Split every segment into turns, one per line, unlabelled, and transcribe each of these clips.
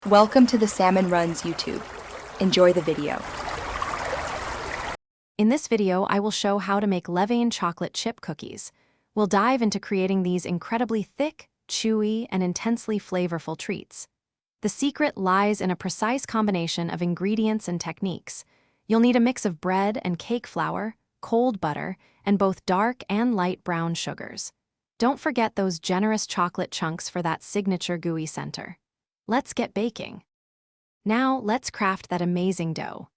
Welcome to the Salmon Runs YouTube. Enjoy the video.
In this video, I will show how to make Levain chocolate chip cookies. We'll dive into creating these incredibly thick, chewy, and intensely flavorful treats. The secret lies in a precise combination of ingredients and techniques. You'll need a mix of bread and cake flour, cold butter, and both dark and light brown sugars. Don't forget those generous chocolate chunks for that signature gooey center. Let's get baking. Now, let's craft that amazing dough.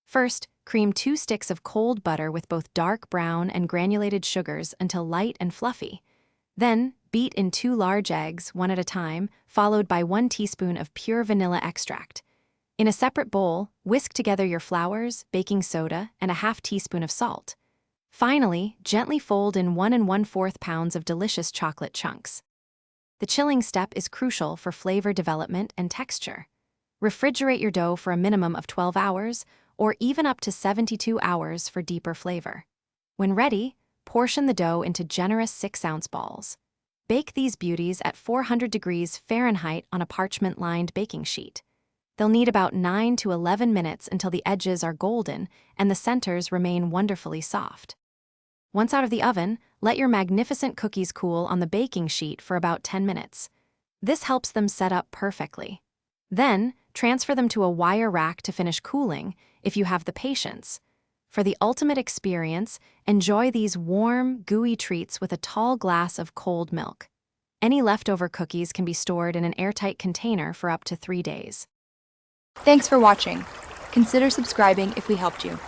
First, cream 2 sticks of cold butter with both dark brown and granulated sugars until light and fluffy. Then, beat in 2 large eggs, one at a time, followed by 1 teaspoon of pure vanilla extract. In a separate bowl, whisk together your flours, baking soda, and a half teaspoon of salt. Finally, gently fold in 1 1/4 pounds of delicious chocolate chunks. The chilling step is crucial for flavor development and texture. Refrigerate your dough for a minimum of 12 hours, or even up to 72 hours for deeper flavor. When ready, portion the dough into generous 6-ounce balls. Bake these beauties at 400 degrees Fahrenheit on a parchment-lined baking sheet. They'll need about 9 to 11 minutes until the edges are golden and the centers remain wonderfully soft. Once out of the oven, let your magnificent cookies cool on the baking sheet for about 10 minutes. This helps them set up perfectly. Then, transfer them to a wire rack to finish cooling, if you have the patience. For the ultimate experience, enjoy these warm, gooey treats with a tall glass of cold milk. Any leftover cookies can be stored in an airtight container for up to 3 days.
Thanks for watching. Consider subscribing if we helped you.